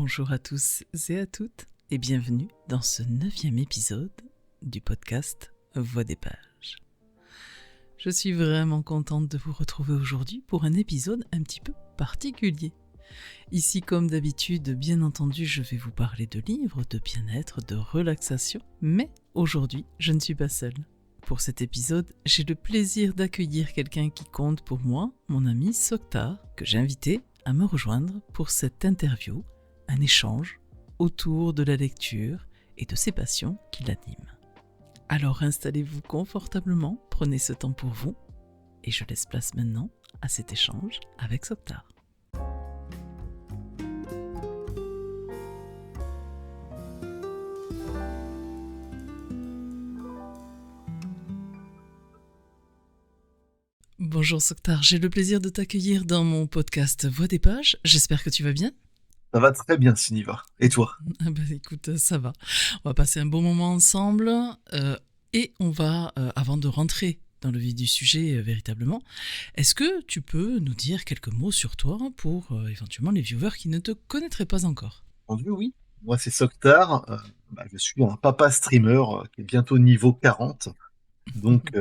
Bonjour à tous et à toutes et bienvenue dans ce 9e épisode du podcast Voix des pages. Je suis vraiment contente de vous retrouver aujourd'hui pour un épisode un petit peu particulier. Ici, comme d'habitude, bien entendu, je vais vous parler de livres, de bien-être, de relaxation, mais aujourd'hui, je ne suis pas seule. Pour cet épisode, j'ai le plaisir d'accueillir quelqu'un qui compte pour moi, mon ami Soktar, que j'ai invité à me rejoindre pour cette interview, un échange autour de la lecture et de ses passions qui l'animent. Alors installez-vous confortablement, prenez ce temps pour vous, et je laisse place maintenant à cet échange avec Soktar. Bonjour Soktar, j'ai le plaisir de t'accueillir dans mon podcast Voix des pages. J'espère que tu vas bien. Ça va très bien, Siniva. Et toi? Ah bah écoute, ça va. On va passer un bon moment ensemble et on va, avant de rentrer dans le vif du sujet véritablement, est-ce que tu peux nous dire quelques mots sur toi pour éventuellement les viewers qui ne te connaîtraient pas encore? Entendu, oui. Moi, c'est Soktar. Je suis un papa streamer qui est bientôt niveau 40. Donc,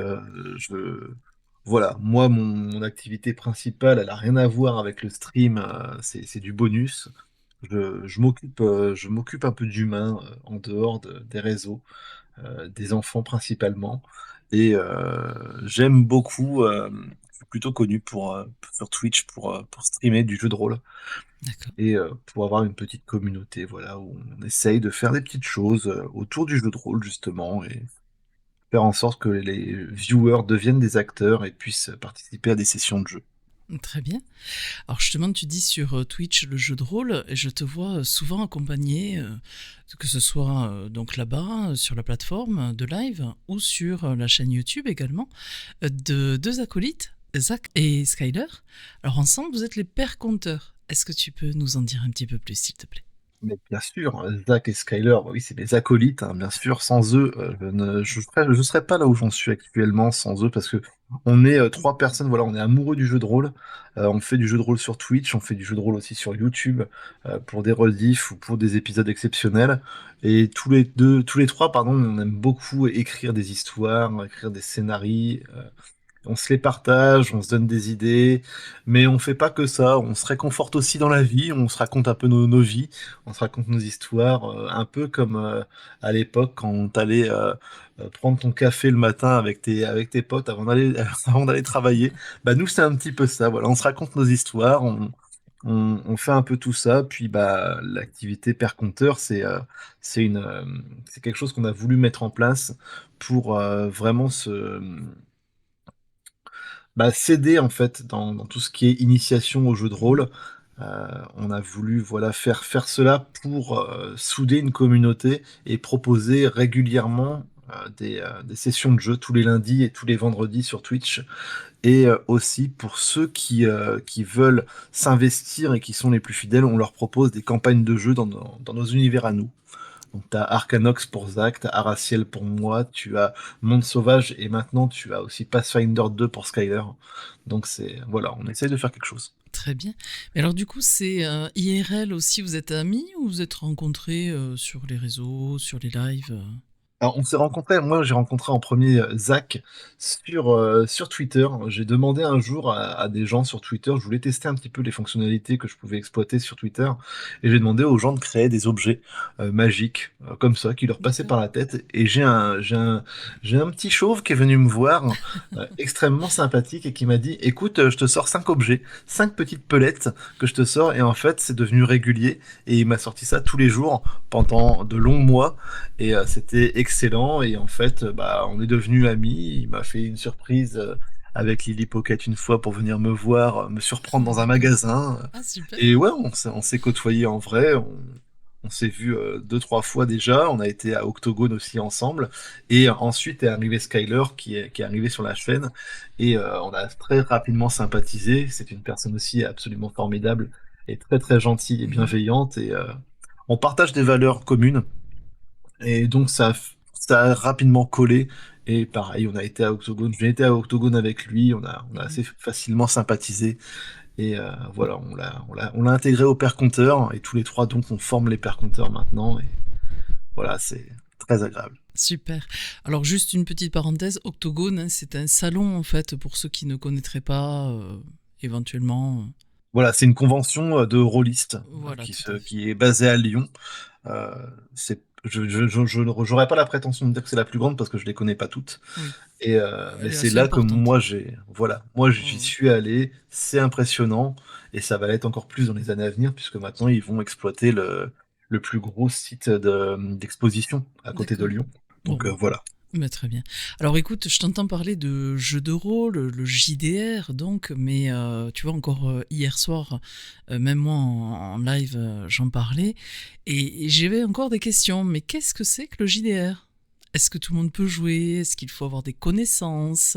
voilà, moi, mon activité principale, elle n'a rien à voir avec le stream. C'est du bonus. Je m'occupe un peu d'humains en dehors des réseaux, des enfants principalement. Et j'aime beaucoup. Je suis plutôt connu sur Twitch pour streamer du jeu de rôle. D'accord. Et pour avoir une petite communauté, voilà, où on essaye de faire des petites choses autour du jeu de rôle, justement, et faire en sorte que les viewers deviennent des acteurs et puissent participer à des sessions de jeu. Très bien. Alors justement, tu dis sur Twitch le jeu de rôle, et je te vois souvent accompagné, que ce soit donc là-bas, sur la plateforme de live, ou sur la chaîne YouTube également, de deux acolytes, Zach et Skyler. Alors ensemble, vous êtes les pères compteurs. Est-ce que tu peux nous en dire un petit peu plus, s'il te plaît? Mais bien sûr, Zach et Skyler, bah oui, c'est mes acolytes, hein, bien sûr. Sans eux, je serais pas là où j'en suis actuellement sans eux, parce que on est trois personnes, voilà, on est amoureux du jeu de rôle. On fait du jeu de rôle sur Twitch, on fait du jeu de rôle aussi sur YouTube, pour des rediffs ou pour des épisodes exceptionnels. Et tous les trois, pardon, on aime beaucoup écrire des histoires, écrire des scénarios. On se les partage, on se donne des idées, mais on fait pas que ça. On se réconforte aussi dans la vie, on se raconte un peu nos vies, on se raconte nos histoires, un peu comme à l'époque quand t'allais prendre ton café le matin avec tes potes avant d'aller travailler. Bah nous c'est un petit peu ça. Voilà, on se raconte nos histoires, on fait un peu tout ça. Puis bah l'activité père compteur, c'est quelque chose qu'on a voulu mettre en place pour vraiment s'aider en fait dans tout ce qui est initiation au jeu de rôle. On a voulu voilà faire cela pour souder une communauté et proposer régulièrement des sessions de jeu tous les lundis et tous les vendredis sur Twitch. Et aussi pour ceux qui veulent s'investir et qui sont les plus fidèles, on leur propose des campagnes de jeu dans nos univers à nous. Donc t'as Arcanox pour Zach, t'as Araciel pour moi, tu as Monde Sauvage et maintenant tu as aussi Pathfinder 2 pour Skyler. Donc voilà, on essaye de faire quelque chose. Très bien. Mais alors du coup, c'est IRL aussi, vous êtes amis ou vous êtes rencontrés sur les réseaux, sur les lives Alors, on s'est rencontrés, moi j'ai rencontré en premier Zach sur Twitter. J'ai demandé un jour à des gens sur Twitter, je voulais tester un petit peu les fonctionnalités que je pouvais exploiter sur Twitter, et j'ai demandé aux gens de créer des objets magiques, comme ça, qui leur passaient D'accord. par la tête. Et j'ai un petit chauve qui est venu me voir, extrêmement sympathique, et qui m'a dit, écoute, je te sors 5 objets, 5 petites pelettes que je te sors, et en fait c'est devenu régulier, et il m'a sorti ça tous les jours pendant de longs mois. Et c'était excellent. Et en fait, on est devenus amis. Il m'a fait une surprise avec Lily Pocket une fois pour venir me voir, me surprendre dans un magasin. Ah, super. Et ouais, on s'est côtoyés en vrai. On s'est vu 2, 3 fois déjà. On a été à Octogone aussi ensemble. Et ensuite est arrivé Skyler qui est arrivé sur la chaîne. Et on a très rapidement sympathisé. C'est une personne aussi absolument formidable et très très gentille et Mhm. bienveillante. Et on partage des valeurs communes. Et donc ça a rapidement collé. Et pareil, on a été à Octogone. J'ai été à Octogone avec lui. On a Mhm. assez facilement sympathisé. Et voilà, on l'a intégré au pair compteur et tous les trois donc on forme les pair compteurs maintenant et voilà, c'est très agréable. Super. Alors juste une petite parenthèse, Octogone, hein, c'est un salon en fait pour ceux qui ne connaîtraient pas éventuellement. Voilà, c'est une convention de rôlistes Voilà, tout à fait. qui est basée à Lyon. J'aurais pas la prétention de dire que c'est la plus grande parce que je les connais pas toutes. Oui, Mais elle est c'est assez là que importante. moi Ouais, j'y ouais. suis allé, c'est impressionnant et ça va l'être encore plus dans les années à venir puisque maintenant ils vont exploiter le plus gros site d'exposition à côté de D'accord. Lyon. Bon, Donc voilà. bah, très bien. Alors écoute, je t'entends parler de jeux de rôle, le JDR donc, mais tu vois encore hier soir, même moi en live, j'en parlais, et j'avais encore des questions. Mais qu'est-ce que c'est que le JDR? Est-ce que tout le monde peut jouer? Est-ce qu'il faut avoir des connaissances?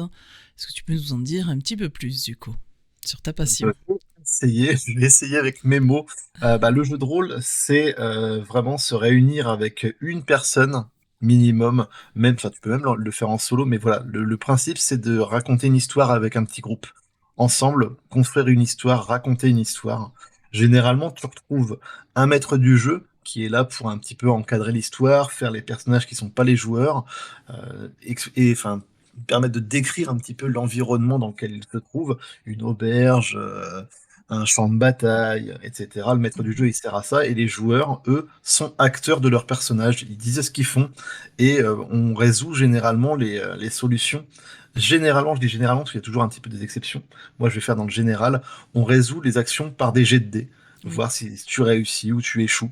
Est-ce que tu peux nous en dire un petit peu plus du coup sur ta Je passion? je vais essayer avec mes mots. Le jeu de rôle, c'est vraiment se réunir avec une personne minimum, même, enfin tu peux même le faire en solo, mais voilà, le principe c'est de raconter une histoire avec un petit groupe. Ensemble, construire une histoire, raconter une histoire. Généralement, tu retrouves un maître du jeu qui est là pour un petit peu encadrer l'histoire, faire les personnages qui sont pas les joueurs, et enfin permettre de décrire un petit peu l'environnement dans lequel ils se trouvent, une auberge, un champ de bataille, etc. Le maître du jeu, Mhm. il sert à ça, et les joueurs, eux, sont acteurs de leur personnage. Ils disent ce qu'ils font, et on résout généralement les solutions. Généralement, je dis généralement parce qu'il y a toujours un petit peu des exceptions. Moi, je vais faire dans le général. On résout les actions par des jets de dés, Oui, voir si tu réussis ou tu échoues.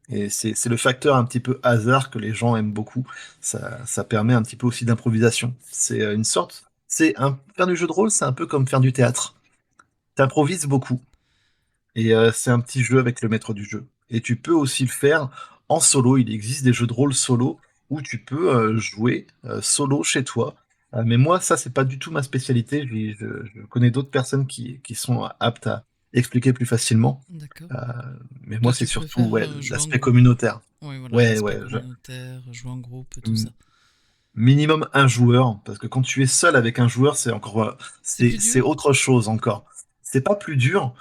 Et c'est le facteur un petit peu hasard que les gens aiment beaucoup. Ça permet un petit peu aussi d'improvisation. C'est une sorte. Faire du jeu de rôle, c'est un peu comme faire du théâtre. T'improvises beaucoup. Et c'est un petit jeu avec le maître du jeu. Et tu peux aussi le faire en solo. Il existe des jeux de rôle solo où tu peux jouer solo chez toi. Mais moi, ça, c'est pas du tout ma spécialité. Je connais d'autres personnes qui sont aptes à expliquer plus facilement. d'accord. Euh, mais moi, Toi, c'est tu surtout préfères ouais, jouer en l'aspect groupe. communautaire. Oui, voilà, Ouais, l'aspect ouais. communautaire, jouer en groupe, tout Mm, ça. minimum un joueur, parce que quand tu es seul avec un joueur, c'est encore, C'est plus c'est dur? autre chose encore. C'est pas plus dur,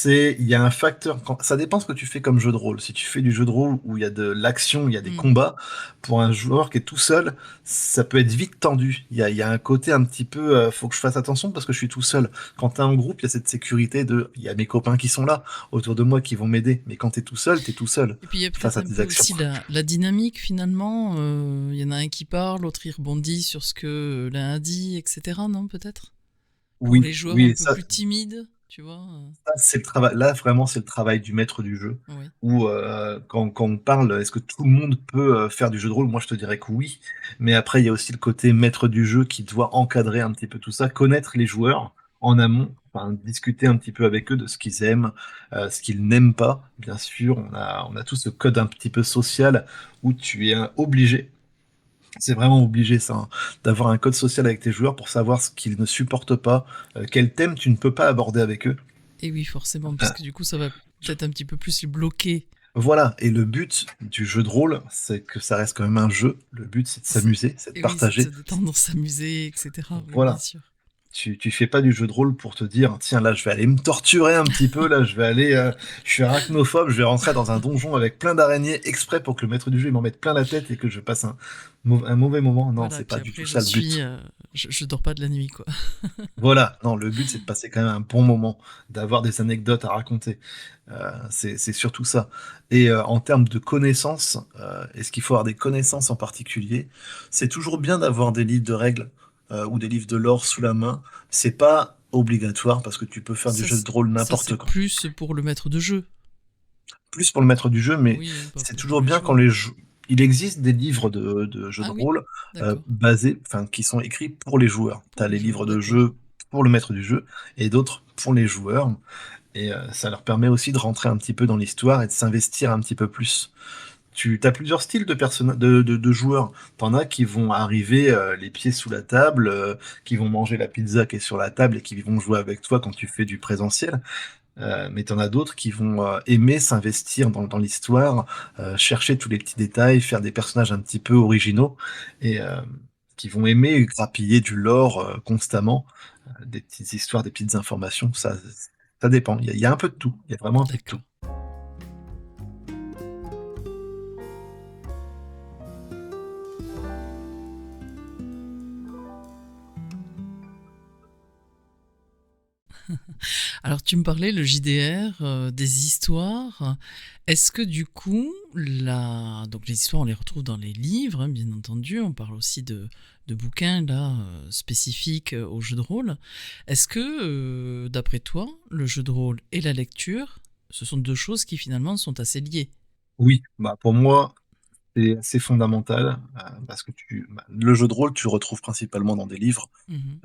il y a un facteur, ça dépend ce que tu fais comme jeu de rôle. Si tu fais du jeu de rôle où il y a de l'action, il y a des Hmm. combats, pour un joueur qui est tout seul, ça peut être vite tendu. Il y a un côté un petit peu, faut que je fasse attention parce que je suis tout seul. Quand t'es en groupe, il y a cette sécurité il y a mes copains qui sont là, autour de moi, qui vont m'aider. Mais quand t'es tout seul, Et puis il y a face peut-être à un tes peu actions. aussi la dynamique finalement. Il y en a un qui parle, l'autre il rebondit sur ce que l'un a dit, etc. Non, peut-être? Pour Oui, les joueurs un oui, peu plus timides, tu vois. c'est le travail. Là, vraiment, c'est le travail du maître du jeu. Oui. Où quand on parle, est-ce que tout le monde peut faire du jeu de rôle? Moi, je te dirais que oui. Mais après, il y a aussi le côté maître du jeu qui doit encadrer un petit peu tout ça, connaître les joueurs en amont, enfin, discuter un petit peu avec eux de ce qu'ils aiment, ce qu'ils n'aiment pas. Bien sûr, on a tout ce code un petit peu social où tu es obligé. C'est vraiment obligé ça, hein, d'avoir un code social avec tes joueurs pour savoir ce qu'ils ne supportent pas, quel thème tu ne peux pas aborder avec eux. Et oui, forcément, parce Euh, que du coup ça va peut-être un petit peu plus les bloquer. Voilà, et le but du jeu de rôle, c'est que ça reste quand même un jeu. Le but, c'est de s'amuser, c'est de Et oui, c'est de se partager. détendre, s'amuser, etc. Oui, bien Voilà. sûr. Tu fais pas du jeu de rôle pour te dire, tiens, là, je vais aller me torturer un petit peu, là, je suis arachnophobe, je vais rentrer dans un donjon avec plein d'araignées exprès pour que le maître du jeu il m'en mette plein la tête et que je passe un mauvais moment. Non, Voilà, c'est puis pas du tout après ça le but. je dors pas de la nuit, quoi. Voilà, non, le but c'est de passer quand même un bon moment, d'avoir des anecdotes à raconter. C'est surtout ça. Et en termes de connaissances, est-ce qu'il faut avoir des connaissances en particulier? C'est toujours bien d'avoir des livres de règles ou des livres de lore sous la main. C'est pas obligatoire parce que tu peux faire du Ça, jeu de rôle ça c'est n'importe quand. plus pour le maître de jeu. Plus pour le maître du jeu, mais Oui, pas c'est pour toujours les bien quand joueurs. il existe des livres de jeux de Ah oui, rôle d'accord. basés, enfin, qui sont écrits pour les joueurs. Pour T'as les les joueurs, livres de d'accord. jeu pour le maître du jeu et d'autres pour les joueurs. Et ça leur permet aussi de rentrer un petit peu dans l'histoire et de s'investir un petit peu plus. Tu as plusieurs styles de joueurs. T'en as qui vont arriver les pieds sous la table, qui vont manger la pizza qui est sur la table et qui vont jouer avec toi quand tu fais du présentiel. Mais t'en as d'autres qui vont aimer s'investir dans l'histoire, chercher tous les petits détails, faire des personnages un petit peu originaux et qui vont aimer grappiller du lore constamment, des petites histoires, des petites informations. Ça Ça dépend. Il y a un peu de tout. Il y a vraiment un peu de tout. D'accord. Alors tu me parlais, le JDR, des histoires. Est-ce que du coup, donc les histoires, on les retrouve dans les livres, hein, bien entendu. On parle aussi de bouquins là, spécifiques au jeu de rôle. Est-ce que, d'après toi, le jeu de rôle et la lecture, ce sont deux choses qui finalement sont assez liées? Oui, bah, pour moi, c'est assez fondamental, parce que le jeu de rôle, tu le retrouves principalement dans des livres. Mhm.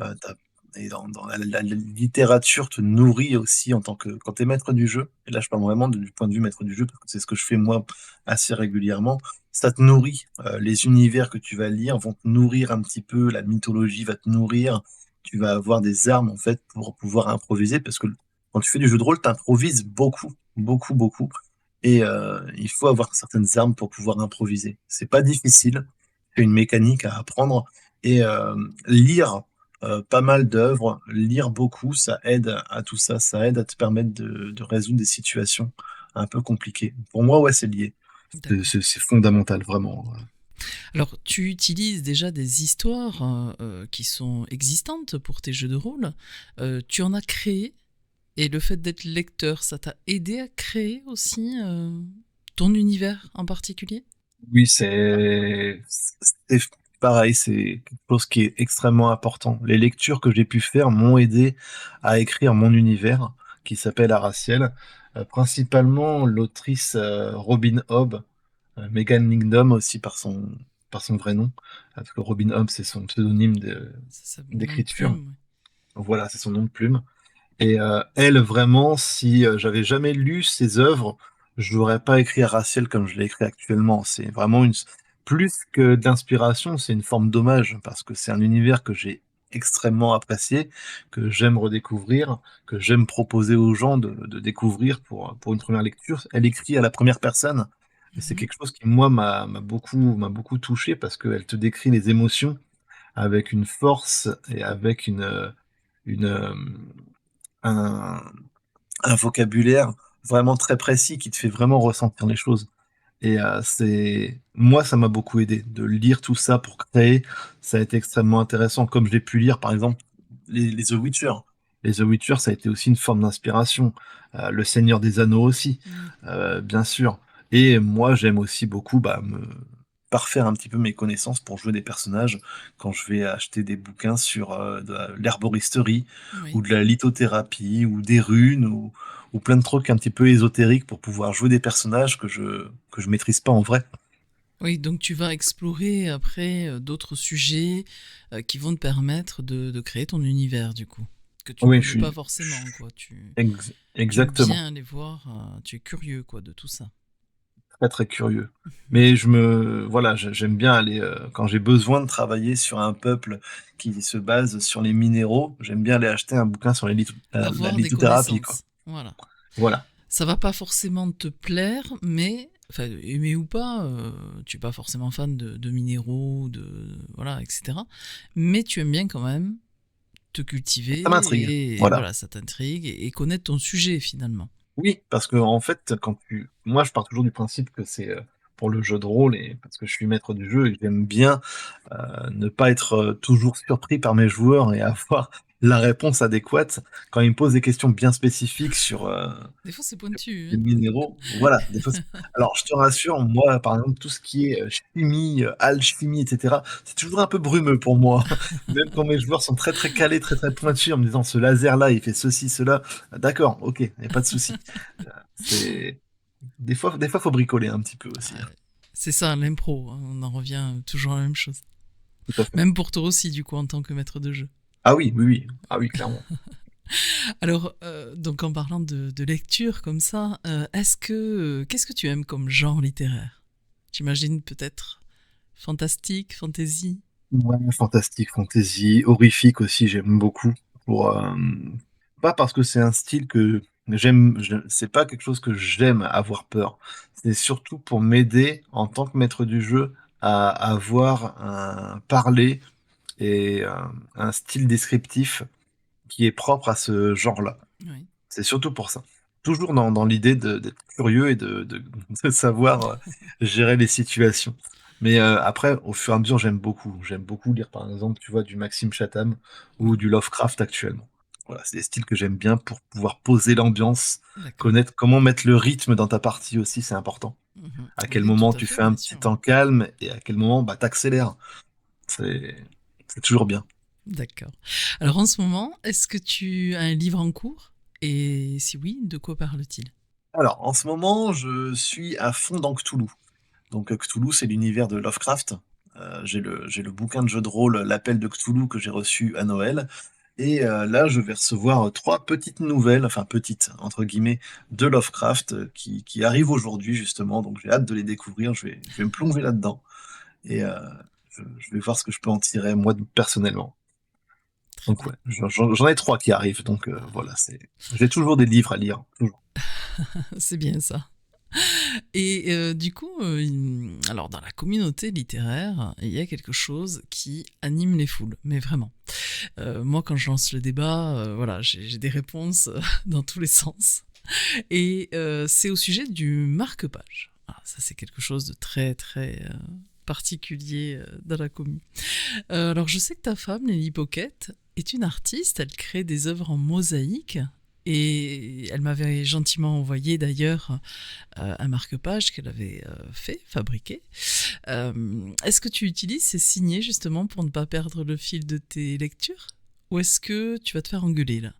Et dans la littérature te nourrit aussi en tant que quand tu es maître du jeu, et là je parle vraiment du point de vue maître du jeu, parce que c'est ce que je fais moi assez régulièrement, ça te nourrit. Les univers que tu vas lire vont te nourrir un petit peu, la mythologie va te nourrir, tu vas avoir des armes en fait pour pouvoir improviser, parce que quand tu fais du jeu de rôle, tu improvises beaucoup, beaucoup, beaucoup, et il faut avoir certaines armes pour pouvoir improviser. C'est pas difficile, c'est une mécanique à apprendre, et lire pas mal d'œuvres, lire beaucoup, ça aide à tout ça, ça aide à te permettre de résoudre des situations un peu compliquées. Pour moi, ouais, c'est lié. D'accord. C'est fondamental, vraiment. Alors, tu utilises déjà des histoires qui sont existantes pour tes jeux de rôle. Tu en as créé. Et le fait d'être lecteur, ça t'a aidé à créer aussi ton univers en particulier? Oui, c'est pareil, c'est quelque chose qui est extrêmement important. Les lectures que j'ai pu faire m'ont aidé à écrire mon univers, qui s'appelle Araciel. Principalement l'autrice Robin Hobb, Megan Lingdom aussi par son vrai nom, parce que Robin Hobb, c'est son pseudonyme Ça nom de d'écriture. plume, Voilà, c'est son nom de plume. Et elle, vraiment, si j'avais jamais lu ses œuvres, je n'aurais pas écrit Araciel comme je l'ai écrit actuellement. C'est vraiment plus que d'inspiration, c'est une forme d'hommage, parce que c'est un univers que j'ai extrêmement apprécié, que j'aime redécouvrir, que j'aime proposer aux gens de découvrir pour une première lecture. Elle écrit à la première personne, et c'est ouais. quelque chose qui, moi, m'a beaucoup touché, parce qu'elle te décrit les émotions avec une force et avec une, un, un vocabulaire vraiment très précis qui te fait vraiment ressentir les choses. Et moi, ça m'a beaucoup aidé de lire tout ça pour créer. Ça a été extrêmement intéressant, comme j'ai pu lire, par exemple, les The Witcher. Les The Witcher, ça a été aussi une forme d'inspiration. Le Seigneur des Anneaux aussi, Oui. bien sûr. Et moi, j'aime aussi beaucoup me parfaire un petit peu mes connaissances pour jouer des personnages quand je vais acheter des bouquins sur de l'herboristerie ou Oui. de la lithothérapie ou des runes ou plein de trucs un petit peu ésotériques pour pouvoir jouer des personnages que je maîtrise pas en vrai. Oui, donc tu vas explorer après d'autres sujets qui vont te permettre de créer ton univers du coup, que tu ne Oui, connais pas forcément, quoi. Tu aimes exactement. bien aller voir, tu es curieux quoi de tout ça. Très très curieux. Mais voilà, j'aime bien aller quand j'ai besoin de travailler sur un peuple qui se base sur les minéraux, j'aime bien aller acheter un bouquin sur la Avoir des lithothérapie, quoi. connaissances, voilà. Voilà. Ça va pas forcément te plaire, mais enfin aimer ou pas, tu es pas forcément fan de minéraux, voilà, etc. Mais tu aimes bien quand même te cultiver Ça m'intrigue. et Voilà. voilà, ça t'intrigue et connaître ton sujet finalement. Oui, parce que en fait, moi, je pars toujours du principe que c'est pour le jeu de rôle et parce que je suis maître du jeu et que j'aime bien ne pas être toujours surpris par mes joueurs et avoir la réponse adéquate quand ils me posent des questions bien spécifiques sur Des fois c'est pointu, les hein. minéraux. Voilà. Des fois, alors, je te rassure, moi, par exemple, tout ce qui est chimie, alchimie, etc., c'est toujours un peu brumeux pour moi. Même quand mes joueurs sont très très calés, très très pointus, en me disant ce laser-là, il fait ceci, cela. D'accord, ok, il n'y a pas de souci. C'est des fois, faut bricoler un petit peu aussi, hein. Ouais. C'est ça l'impro, hein, on en revient toujours à la même chose. Tout à fait. Même pour toi aussi du coup en tant que maître de jeu. Ah oui, oui, oui. Ah oui, clairement. Alors, donc en parlant de lecture comme ça, qu'est-ce que tu aimes comme genre littéraire? J'imagine peut-être fantastique, fantasy. Ouais, fantastique, fantasy, horrifique aussi, j'aime beaucoup. Pour, pas parce que c'est un style que c'est pas quelque chose que j'aime avoir peur. C'est surtout pour m'aider en tant que maître du jeu à avoir un parler et un style descriptif qui est propre à ce genre-là. Oui. C'est surtout pour ça. Toujours dans l'idée d'être curieux et de savoir gérer les situations. Mais après, au fur et à mesure, j'aime beaucoup. J'aime beaucoup lire, par exemple, tu vois, du Maxime Chatham ou Oui, du Lovecraft actuellement. Voilà, c'est des styles que j'aime bien pour pouvoir poser l'ambiance, d'accord. connaître comment mettre le rythme dans ta partie aussi, c'est important. Mhm. À quel Oui, tout moment à tu fait, fais un bien petit sûr. temps calme et à quel moment bah, t'accélères. C'est, c'est toujours bien. D'accord. Alors en ce moment, est-ce que tu as un livre en cours? Et si oui, de quoi parle-t-il? Alors, en ce moment, je suis à fond dans Cthulhu. Donc Cthulhu, c'est l'univers de Lovecraft. J'ai le bouquin de jeu de rôle L'Appel de Cthulhu que j'ai reçu à Noël. Et là, je vais recevoir trois petites nouvelles, enfin petites, entre guillemets, de Lovecraft qui arrivent aujourd'hui, justement. Donc j'ai hâte de les découvrir. Je vais me plonger là-dedans. Et je vais voir ce que je peux en tirer, moi, personnellement. Très Donc bien. ouais, j'en ai trois qui arrivent. Donc voilà, j'ai toujours des livres à lire. Toujours. C'est bien ça. Et du coup, alors dans la communauté littéraire, il y a quelque chose qui anime les foules, mais vraiment. Moi, quand je lance le débat, voilà, j'ai des réponses dans tous les sens. Et c'est au sujet du marque-page. Ah, ça, c'est quelque chose de très, très particulier dans la commune. Alors, je sais que ta femme, Lily Pocket, est une artiste. Elle crée des œuvres en mosaïque. Et elle m'avait gentiment envoyé d'ailleurs un marque-page qu'elle avait fait, fabriqué. Est-ce que tu utilises ces signets justement pour ne pas perdre le fil de tes lectures? Ou est-ce que tu vas te faire engueuler là?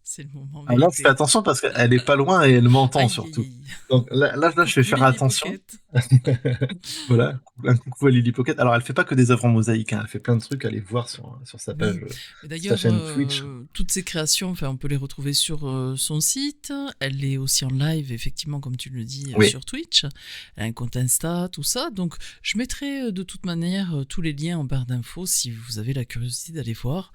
C'est le moment Ah, là, je fais vérité. attention parce qu'elle est pas loin et elle m'entend Aïe, aïe, surtout. aïe. Donc là, je vais Coucou faire Lily attention. Pocket. Voilà, un coucou à Lily Pocket. Alors, elle fait pas que des œuvres en mosaïque, hein, elle fait plein de trucs. Allez voir sur sa page, Oui, et sa d'ailleurs, chaîne Twitch. toutes ces créations, enfin, on peut les retrouver sur son site. Elle est aussi en live, effectivement, comme tu le dis, Oui. sur Twitch. Elle a un compte Insta, tout ça. Donc, je mettrai de toute manière tous les liens en barre d'infos si vous avez la curiosité d'aller voir.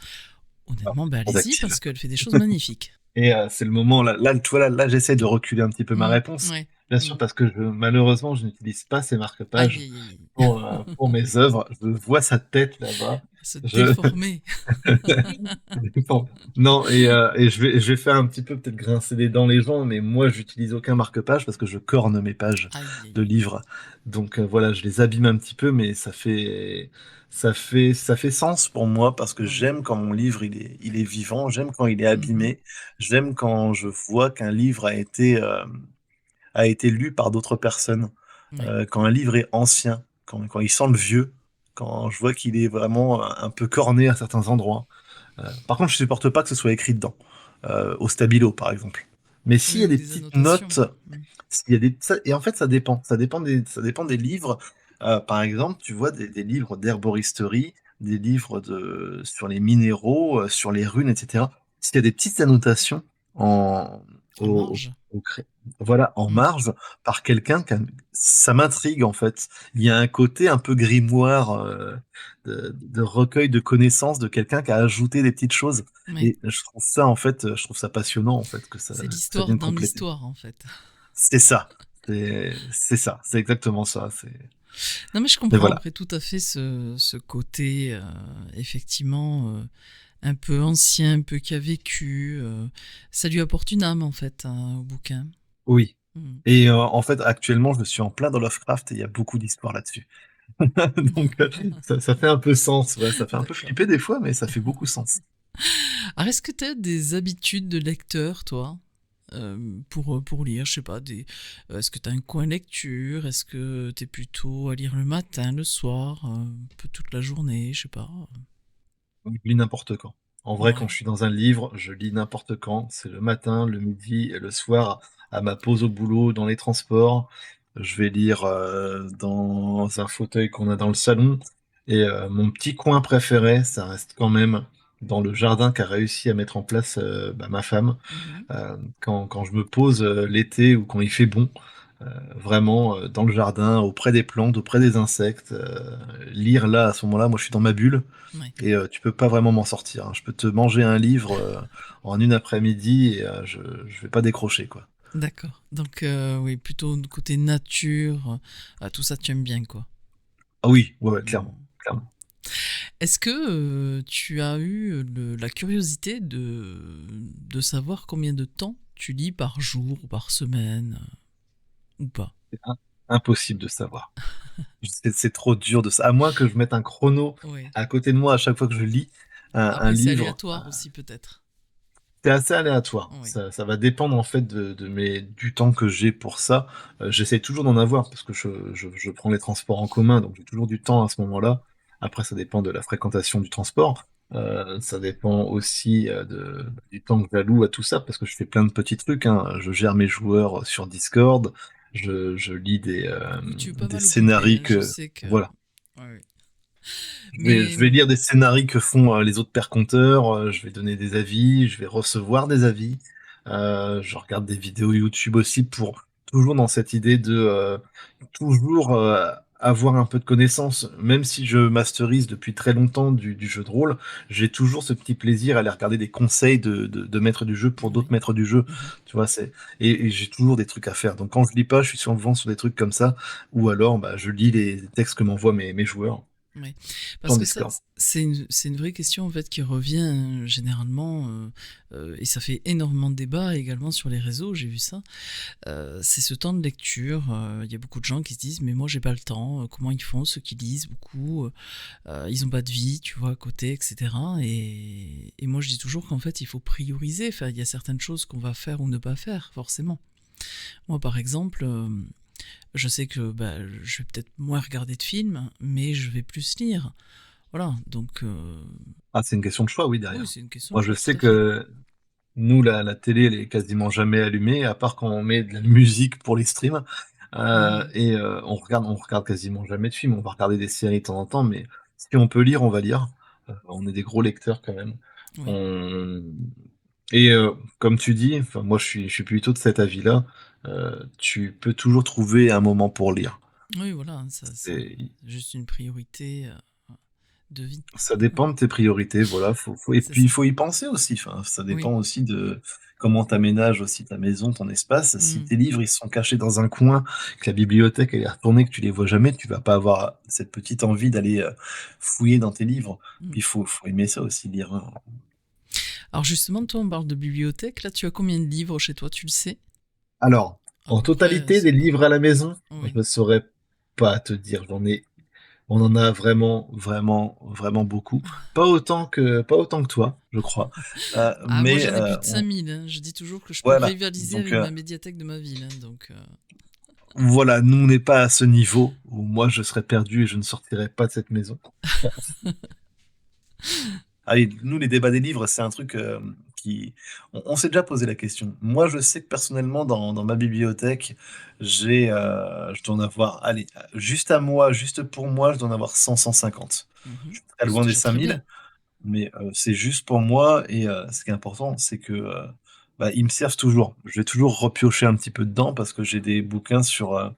Ah, Honnêtement, ben, trop allez-y d'actifs. parce qu'elle fait des choses magnifiques. Et c'est le moment, là, tu vois, là, j'essaie de reculer un petit peu ma Mm, réponse. ouais. Bien sûr, Mm. parce que malheureusement, je n'utilise pas ces Aïe, marque-pages aïe, aïe, pour mes œuvres. Je vois sa tête là-bas. se Je... déformer. Bon. Non, et je vais faire un petit peu peut-être grincer des dents les gens, mais moi, j'utilise aucun marque-page parce que je corne mes pages Aïe, de aïe, aïe. livres. Donc voilà, je les abîme un petit peu, mais ça fait sens pour moi parce que Oui. j'aime quand mon livre il est vivant, j'aime quand il est Mhm. abîmé, j'aime quand je vois qu'un livre a été lu par d'autres personnes, Oui. quand un livre est ancien, quand il sent le vieux, quand je vois qu'il est vraiment un peu corné à certains endroits. Par contre, je supporte pas que ce soit écrit dedans, au stabilo par exemple. Mais s'il y Oui, a ou des des petites annotations. notes, Mm. et en fait ça dépend des livres. Par exemple, tu vois des livres d'herboristerie, des livres sur les minéraux, sur les runes, etc. S'il y a des petites annotations en, En au, marge. au voilà, en Mm. marge par quelqu'un, ça m'intrigue en fait. Il y a un côté un peu grimoire, de recueil de connaissances de quelqu'un qui a ajouté des petites choses. Oui. Et je trouve ça en fait, je trouve ça passionnant en fait que ça, C'est ça l'histoire vienne dans compléter. l'histoire, en fait. C'est ça. C'est ça. C'est exactement ça. Non, mais je Mais comprends voilà. après tout à fait ce côté, effectivement, un peu ancien, un peu qui a vécu. Ça lui apporte une âme, en fait, hein, au bouquin. Oui. Mm. Et en fait, actuellement, je suis en plein dans Lovecraft et il y a beaucoup d'histoires là-dessus. Donc, ça fait un peu sens. Ouais, ça fait un peu D'accord. flipper des fois, mais ça fait beaucoup sens. Alors, est-ce que tu as des habitudes de lecteur, toi pour lire, je sais pas, est-ce que tu as un coin lecture? Est-ce que tu es plutôt à lire le matin, le soir, un peu toute la journée, je sais pas. Je lis n'importe quand. En vrai, quand Ouais. je suis dans un livre, je lis n'importe quand. C'est le matin, le midi et le soir, à ma pause au boulot, dans les transports. Je vais lire dans un fauteuil qu'on a dans le salon. Et mon petit coin préféré, ça reste quand même dans le jardin qu'a réussi à mettre en place ma femme. Mhm. Quand je me pose l'été ou quand il fait bon, vraiment dans le jardin, auprès des plantes, auprès des insectes, lire là, à ce moment-là, moi je suis dans ma bulle. Ouais. Et tu peux pas vraiment m'en sortir, hein. Je peux te manger un livre en une après-midi et je vais pas décrocher, quoi. D'accord. Donc, oui, plutôt de côté nature, tout ça, tu aimes bien, quoi. Ah oui, ouais, ouais, clairement, Mm. clairement. Est-ce que tu as eu la curiosité de savoir combien de temps tu lis par jour ou par semaine ou pas? C'est impossible de savoir. C'est trop dur de ça. À moins que je mette un chrono Oui. à côté de moi à chaque fois que je lis un Après, c'est livre. aléatoire aussi, peut-être. C'est assez aléatoire. Oui. Ça va dépendre en fait du temps que j'ai pour ça. J'essaie toujours d'en avoir parce que je prends les transports en commun, donc j'ai toujours du temps à ce moment-là. Après, ça dépend de la fréquentation du transport. Ça dépend aussi du temps que j'alloue à tout ça parce que je fais plein de petits trucs, hein. Je gère mes joueurs sur Discord. Je lis Oui, tu es pas des mal occupé, scénarios hein, je que... sais que... Voilà. Ouais, ouais. Je Mais vais lire des scénarios que font les autres pères conteurs, je vais donner des avis, je vais recevoir des avis, je regarde des vidéos YouTube aussi pour toujours dans cette idée de toujours avoir un peu de connaissances. Même si je masterise depuis très longtemps du jeu de rôle, j'ai toujours ce petit plaisir à aller regarder des conseils de maîtres du jeu pour d'autres oui. maîtres du jeu. Mhm. Tu vois, et j'ai toujours des trucs à faire. Donc quand je lis pas, je suis souvent sur des trucs comme ça, ou alors bah, je lis les textes que m'envoient mes joueurs Oui, sur parce que ça, Discord. c'est une vraie question en fait qui revient généralement, et ça fait énormément de débats également sur les réseaux, j'ai vu ça. C'est ce temps de lecture. Il y a beaucoup de gens qui se disent mais moi j'ai pas le temps. Comment ils font ceux qui lisent beaucoup? Ils ont pas de vie, tu vois, à côté, etc. Et moi je dis toujours qu'en fait il faut prioriser. Enfin, il y a certaines choses qu'on va faire ou ne pas faire forcément. Moi par exemple. Je sais que bah, je vais peut-être moins regarder de films, mais je vais plus lire. Voilà, donc Ah, c'est une question de choix, oui, oui, derrière. c'est une question de Moi, je choix, tout sais à fait. que nous, la télé, elle est quasiment jamais allumée, à part quand on met de la musique pour les streams. Mhm. On regarde quasiment jamais de films. On va regarder des séries de temps en temps, mais si on peut lire, on va lire. On est des gros lecteurs quand même. Oui, On... Et comme tu dis, enfin, moi, je suis plutôt de cet avis-là. Tu peux toujours trouver un moment pour lire. oui, voilà, ça c'est C'est- juste une priorité de vie. Ça dépend de tes priorités, voilà. Et C'est puis il ça. faut y penser aussi. Enfin, ça Oui. dépend aussi de comment tu aménages aussi ta maison, ton espace. Si Mhm. tes livres ils sont cachés dans un coin, que la bibliothèque elle est retournée, que tu les vois jamais, tu vas pas avoir cette petite envie d'aller fouiller dans tes livres. Mhm. Puis faut aimer ça aussi, lire, hein. Alors justement, toi, on parle de bibliothèque. Là, tu as combien de livres chez toi, tu le sais? Alors, À en peu près, totalité c'est des pas. livres à la maison, je Oui. ne saurais pas te dire. On en a vraiment, vraiment, vraiment beaucoup. Pas autant que toi, je crois. Ah, moi Mais j'en ai plus de 5000, hein. Je dis toujours que je peux voilà. rivaliser Donc avec ma médiathèque de ma ville, hein, donc voilà, nous on n'est pas à ce niveau où moi je serais perdu et je ne sortirais pas de cette maison. Allez, nous les débats des livres, c'est un truc qui... On s'est déjà posé la question. Moi je sais que personnellement dans ma bibliothèque, je dois en avoir, allez, juste à moi, juste pour moi, je dois en avoir 100-150. mhm. Je suis très C'est loin des déjà très 5000, bien. mais c'est juste pour moi et ce qui est important, c'est que bah, ils me servent toujours. Je vais toujours repiocher un petit peu dedans parce que j'ai des bouquins sur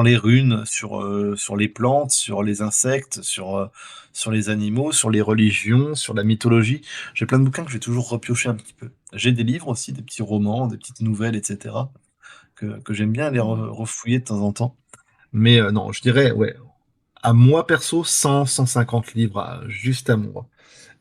les runes, sur les plantes, sur les insectes, sur les animaux, sur les religions, sur la mythologie. J'ai plein de bouquins que je vais toujours repiocher un petit peu. J'ai des livres aussi, des petits romans, des petites nouvelles, etc., que j'aime bien aller Mhm. refouiller de temps en temps. Mais non, je dirais, ouais, à moi perso, 100-150 livres, juste à moi.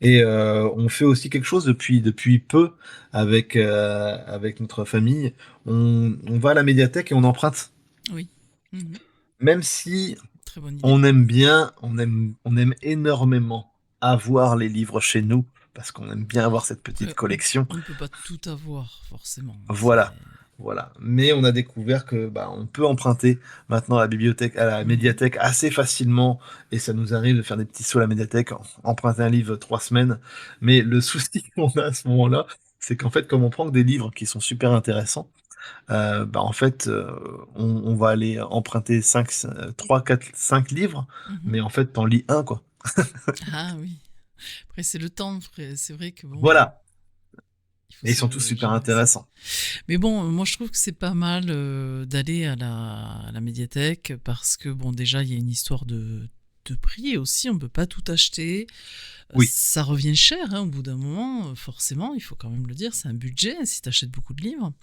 Et on fait aussi quelque chose depuis peu avec notre famille. On va à la médiathèque et on emprunte. Oui. Mhm. Même si Très bonne idée. on aime bien, on aime énormément avoir les livres chez nous, parce qu'on aime bien avoir cette petite Après, collection. on ne peut pas tout avoir, forcément. Voilà, voilà. Mais on a découvert que bah, on peut emprunter maintenant à la bibliothèque, à la Mhm. médiathèque assez facilement, et ça nous arrive de faire des petits sauts à la médiathèque, emprunter un livre 3 semaines. Mais le souci qu'on a à ce moment-là, c'est qu'en fait, comme on prend que des livres qui sont super intéressants, bah, en fait, on va aller emprunter 3, 4, 5 livres, Mhm. mais en fait, t'en lis un, quoi. Ah oui. Après, c'est le temps. Après, c'est vrai que bon, Voilà. il faut Et ils sont tous se super gérer ça. intéressants. Mais bon, moi, je trouve que c'est pas mal d'aller à la médiathèque parce que, bon, déjà, il y a une histoire de prix aussi. On peut pas tout acheter. Oui. Ça revient cher, hein, au bout d'un moment. Forcément, il faut quand même le dire. C'est un budget si tu achètes beaucoup de livres.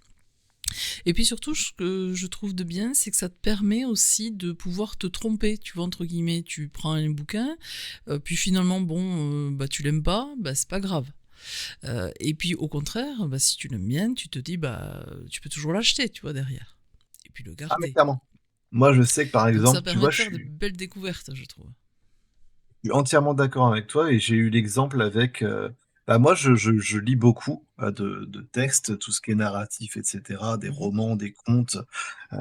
Et puis surtout, ce que je trouve de bien, c'est que ça te permet aussi de pouvoir te tromper, tu vois, entre guillemets. Tu prends un bouquin, puis finalement, bon, bah, tu l'aimes pas, bah, c'est pas grave. Et puis au contraire, bah, si tu l'aimes bien, tu te dis, bah, tu peux toujours l'acheter, tu vois, derrière. Et puis le Ah, mais garder. clairement. Moi, je sais que par Donc ça exemple, tu permet vois, de faire de belles découvertes, je trouve. je suis entièrement d'accord avec toi et j'ai eu l'exemple avec. Bah, moi, je lis beaucoup de textes, tout ce qui est narratif, etc., des Mhm. romans, des contes, euh,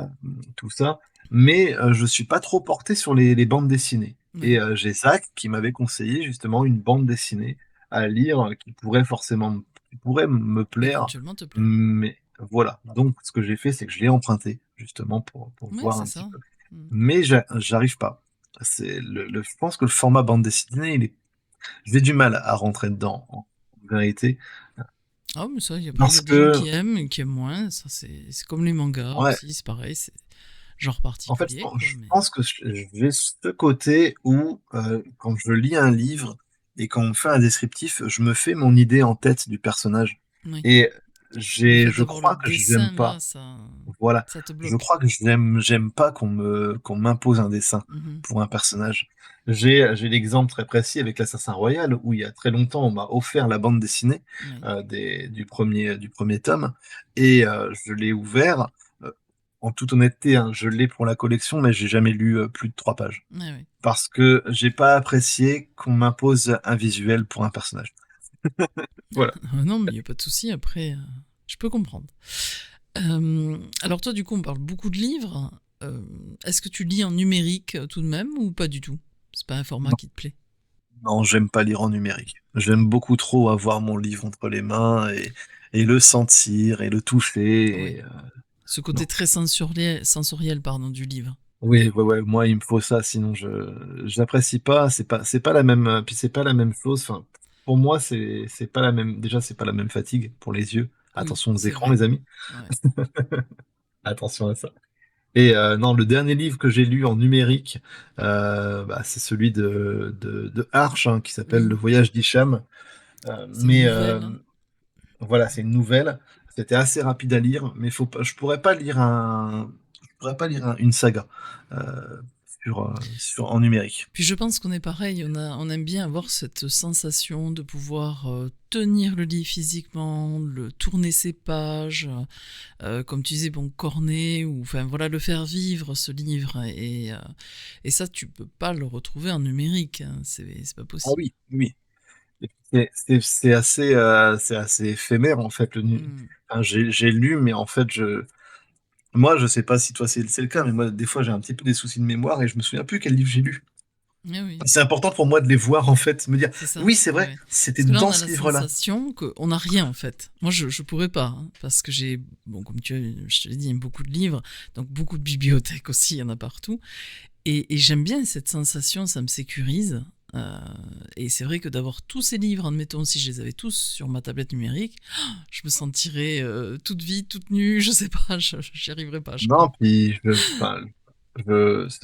tout ça. Mais je suis pas trop porté sur les bandes dessinées. Ouais. Et j'ai Zach qui m'avait conseillé justement une bande dessinée à lire qui pourrait forcément, qui pourrait me plaire. Éventuellement te plaire. Mais voilà. Donc, ce que j'ai fait, c'est que je l'ai emprunté justement pour Ouais, voir c'est un petit ça. peu. Mm. Mais j'arrive pas. Je pense que le format bande dessinée, j'ai du mal à rentrer dedans, en vérité. Ah, mais ça, après, il y Parce a des gens qui que, aiment et qui aiment moins. Ça, c'est comme les mangas ouais, aussi, c'est pareil, c'est genre en fait, particulier, quoi. je Mais pense que j'ai ce côté où, quand je lis un livre et quand on me fait un descriptif, je me fais mon idée en tête du personnage. oui. Et Le fait je d'avoir le crois que je n'aime dessin, là, pas. ça, Voilà. ça te Je bloque. crois que j'aime pas qu'on m'impose un dessin Mhm. pour un personnage. J'ai l'exemple très précis avec l'Assassin Royal où il y a très longtemps on m'a offert la bande dessinée Oui. du premier tome et je l'ai ouvert. euh, En toute honnêteté, hein, je l'ai pour la collection, mais j'ai jamais lu plus de 3 pages Ouais, ouais. parce que j'ai pas apprécié qu'on m'impose un visuel pour un personnage. Voilà. Non, mais il n'y a pas de souci, après, je peux comprendre. Alors toi, du coup, on parle beaucoup de livres. Euh, Est-ce que tu lis en numérique tout de même ou pas du tout? C'est pas un format qui te plaît? Non, j'aime pas lire en numérique. J'aime beaucoup trop avoir mon livre entre les mains et le sentir et le toucher. Oui. Ce Non. côté très sensoriel pardon, du livre. Oui, ouais, ouais, moi il me faut ça, sinon je n'apprécie pas. C'est pas la même. Puis c'est pas la même chose. Enfin, pour moi, c'est pas la même. Déjà, c'est pas la même fatigue pour les yeux. Oui, Attention aux c'est écrans, vrai. les amis. Ouais. Attention à ça. Et non, le dernier livre que j'ai lu en numérique, bah, c'est celui de Arch, hein, qui s'appelle Le Oui, Voyage d'Hicham. c'est une Mais nouvelle, hein. voilà, c'est une nouvelle. C'était assez rapide à lire, mais faut pas, je pourrais pas lire une saga en numérique. Puis je pense qu'on est pareil, on aime bien avoir cette sensation de pouvoir tenir le livre physiquement, le tourner ses pages, comme tu disais, bon, corner, ou enfin voilà, le faire vivre ce livre. Et ça, tu peux pas le retrouver en numérique, hein, c'est pas Ah possible. oui, oui. C'est assez éphémère en fait. Mm. Enfin, j'ai lu, mais en fait, moi, je sais pas si toi c'est le cas, mais moi, des fois, j'ai un petit peu des soucis de mémoire et je me souviens plus quel livre j'ai lu. Ah oui, C'est important pour moi de les voir en fait, me dire, c'est ça. oui, c'est Ouais, vrai, ouais. c'était Parce que là, on dans a ce la livre-là. sensation qu'on n'a rien en fait. Moi, je pourrais pas, hein, parce que j'ai, bon, comme je te l'ai dit, beaucoup de livres, donc beaucoup de bibliothèques aussi, il y en a partout. Et j'aime bien cette sensation, ça me sécurise. Euh, et c'est vrai que d'avoir tous ces livres, admettons, si je les avais tous sur ma tablette numérique, je me sentirais toute vide, toute nue, je sais pas, j'y arriverais pas, je crois. Non, puis enfin,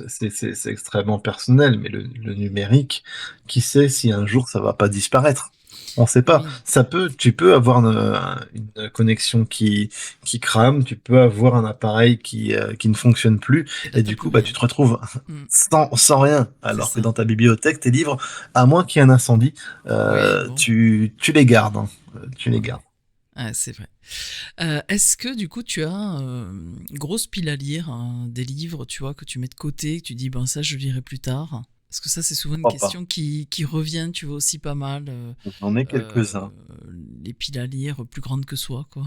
c'est extrêmement personnel, mais le numérique, qui sait si un jour ça va pas disparaître? On sait pas. Oui, Tu peux avoir une connexion qui crame, tu peux avoir un appareil qui ne fonctionne plus, et là, et t'as du plus coup, bah, tu rien. te retrouves Mm, sans rien. c'est Alors que ça. dans ta bibliothèque, tes livres, à moins qu'il y ait un incendie, Oui, bon, tu les gardes, hein. Tu les ouais, gardes. ouais, c'est vrai. Est-ce que du coup tu as grosse pile à lire, hein, des livres, tu vois, que tu mets de côté, que tu dis, ben ça je lirai plus tard? Parce que ça c'est souvent Je une crois pas. question qui revient, tu vois, aussi pas mal. J'en ai Euh, quelques-uns. les piles à lire plus grandes que soi, quoi.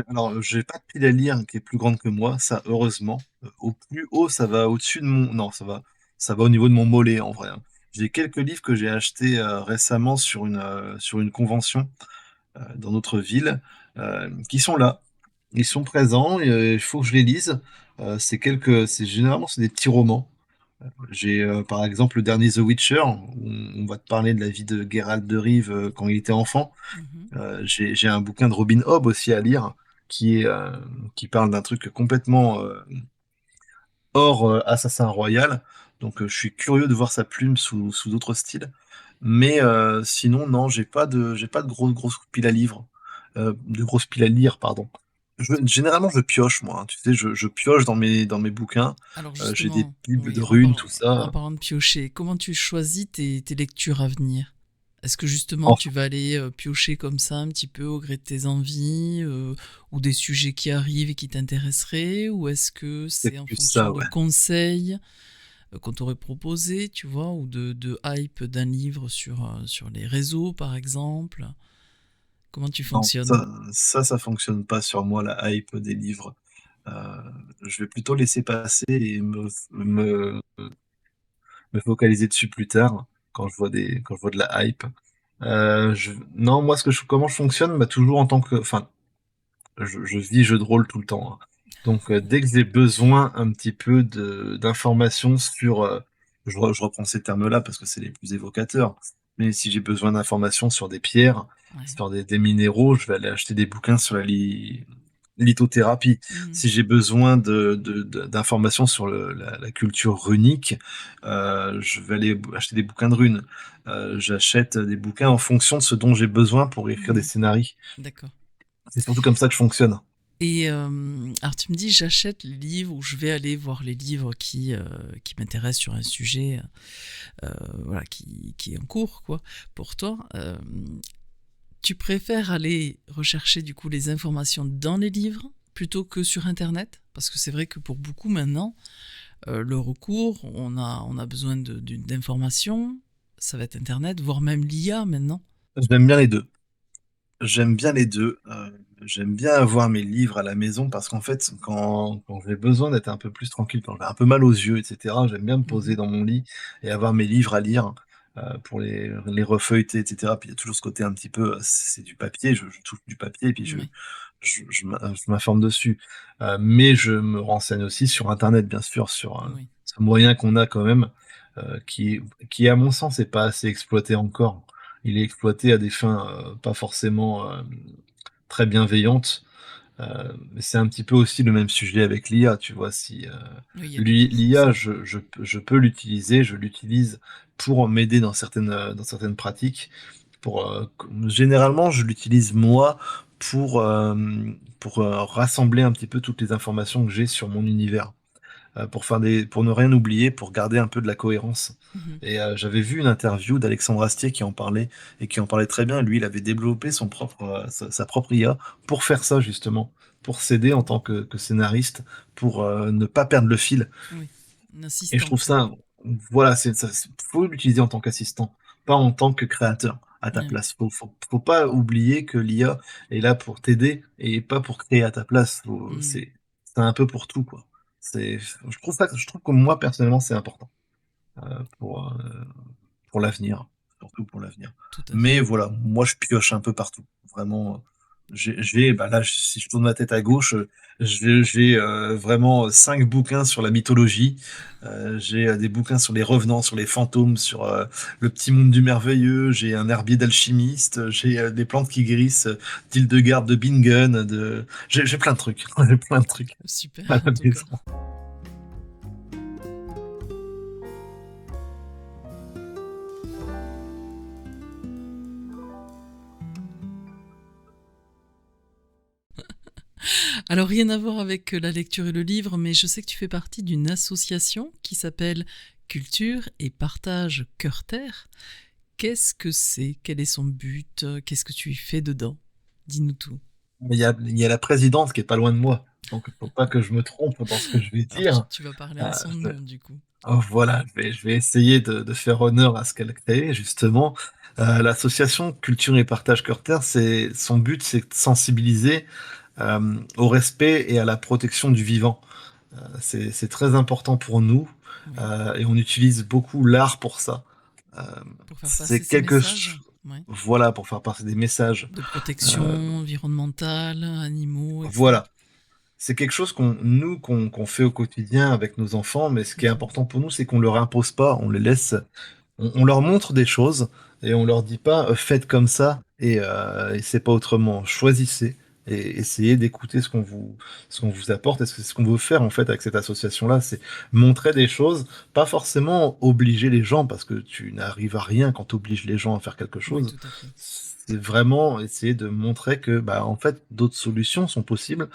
Alors, j'ai pas de pile à lire qui est plus grande que moi, ça, heureusement. Au plus haut, ça va au-dessus de mon. Non, ça va au niveau de mon mollet, en vrai, hein. J'ai quelques livres que j'ai achetés récemment sur une convention dans notre ville, qui sont là. Ils sont présents, et, il faut que je les lise. Généralement, c'est des petits romans. J'ai par exemple le dernier The Witcher, où on va te parler de la vie de Geralt de Rive quand il était enfant. Mhm. J'ai un bouquin de Robin Hobb aussi à lire qui parle d'un truc complètement hors Assassin Royal. Donc je suis curieux de voir sa plume sous d'autres styles. Mais sinon, non, j'ai pas de grosses piles à livres. De grosses piles à lire, pardon. Généralement, je pioche, moi, hein, tu sais, je pioche dans mes bouquins. Alors J'ai des justement, bibles de oui, runes, tout en ça. parlant de piocher, comment tu choisis tes lectures à venir? Est-ce que justement tu Enfin, vas aller piocher comme ça un petit peu au gré de tes envies ou des sujets qui arrivent et qui t'intéresseraient ou est-ce que c'est c'est en plus fonction ça, de ouais. conseils qu'on t'aurait proposés, tu vois, ou de hype d'un livre sur les réseaux par exemple? Comment tu Non, fonctionnes? ça fonctionne pas sur moi, la hype des livres. Heu, je vais plutôt laisser passer et me focaliser dessus plus tard, quand je vois de la hype. Non, moi, comment je fonctionne? Bah, toujours en tant que enfin, je vis jeu de rôle tout le temps, hein. Donc, dès que j'ai besoin un petit peu d'informations sur, je reprends ces termes-là parce que c'est les plus évocateurs, mais si j'ai besoin d'informations sur des pierres, Ouais. sur des minéraux, je vais aller acheter des bouquins sur la lithothérapie. Mhm. Si j'ai besoin d'informations sur la culture runique, je vais aller acheter des bouquins de runes. J'achète des bouquins en fonction de ce dont j'ai besoin pour écrire des Mhm. scénarios. D'accord. C'est surtout comme ça que je fonctionne. Et alors tu me dis j'achète les livres ou je vais aller voir les livres qui m'intéressent sur un sujet voilà, qui est en cours quoi pour toi. Tu préfères aller rechercher du coup les informations dans les livres plutôt que sur internet? Parce que c'est vrai que pour beaucoup maintenant, le recours, on a besoin d'informations, ça va être internet, voire même l'IA maintenant. J'aime bien les 2. J'aime bien les 2. J'aime bien avoir mes livres à la maison parce qu'en fait, quand j'ai besoin d'être un peu plus tranquille, quand j'ai un peu mal aux yeux, et cetera, j'aime bien me poser Mhm. dans mon lit et avoir mes livres à lire, pour les refeuilleter, et cetera. Puis il y a toujours ce côté un petit peu, c'est du papier, je touche du papier et puis Ouais, je m'informe dessus. Mais je me renseigne aussi sur internet, bien sûr, sur, oui, ce moyen qu'on a quand même, qui à mon sens est pas assez exploité encore. Il est exploité à des fins, pas forcément, très bienveillantes, mais c'est un petit peu aussi le même sujet avec l'IA, tu vois? Si, oui, il y a quelque chose. l'IA, je peux l'utiliser, je l'utilise pour m'aider dans certaines pratiques, généralement, je l'utilise moi pour rassembler un petit peu toutes les informations que j'ai sur mon univers, pour ne rien oublier, pour garder un peu de la cohérence. Mhm. Et j'avais vu une interview d'Alexandre Astier qui en parlait et qui en parlait très bien. Lui, il avait développé sa propre IA pour faire ça justement, pour s'aider en tant que scénariste, pour ne pas perdre le fil. Oui, une Et je trouve assistante. ça, voilà, faut l'utiliser en tant qu'assistant, pas en tant que créateur à ta Ouais. place. Faut pas oublier que l'IA est là pour t'aider et pas pour créer à ta place. Mhm. C'est un peu pour tout, quoi. Je trouve que moi, personnellement, c'est important, pour, l'avenir, surtout pour l'avenir. Tout à fait. Mais voilà, moi je pioche un peu partout. Vraiment, bah là, si je tourne ma tête à gauche, j'ai vraiment 5 bouquins sur la mythologie. J'ai des bouquins sur les revenants, sur les fantômes, sur le petit monde du merveilleux. J'ai un herbier d'alchimiste. J'ai des plantes qui guérissent, d'Hildegarde de Bingen. J'ai plein de trucs. J'ai plein de trucs Super à en la tout cas. maison. Alors rien à voir avec la lecture et le livre, mais je sais que tu fais partie d'une association qui s'appelle Culture et Partage Cœur-Terre. Qu'est-ce que c'est? Quel est son but? Qu'est-ce que tu y fais dedans? Dis-nous tout. Mais il y a la présidente qui est pas loin de moi. Donc, il faut pas que je me trompe dans ce que je vais Alors tu, dire. tu vas parler Euh, en son je- nom du coup. oh, voilà, je vais essayer de faire honneur à ce qu'elle crée, justement. L'association Culture et Partage Cœur-Terre, son but, c'est de sensibiliser au respect et à la protection du vivant. C'est très important pour nous, Oui. et on utilise beaucoup l'art pour ça. Euh, Pour faire c'est passer ces quelque messages. chose, Ouais. voilà, pour faire passer des messages. De Euh, protection environnementale, animaux, etc. voilà. C'est quelque chose qu'on fait au quotidien avec nos enfants, mais ce qui est Mhm. important pour nous, c'est qu'on leur impose pas, on les laisse, on leur montre des choses et on leur dit pas faites comme ça et c'est pas autrement. Choisissez et essayez d'écouter ce qu'on vous apporte. Et c'est ce qu'on veut faire en fait avec cette association-là, c'est montrer des choses, pas forcément obliger les gens parce que tu n'arrives à rien quand tu obliges les gens à faire quelque Oui, chose. tout à fait. c'est vraiment essayer de montrer que, bah, en fait, d'autres solutions sont possibles,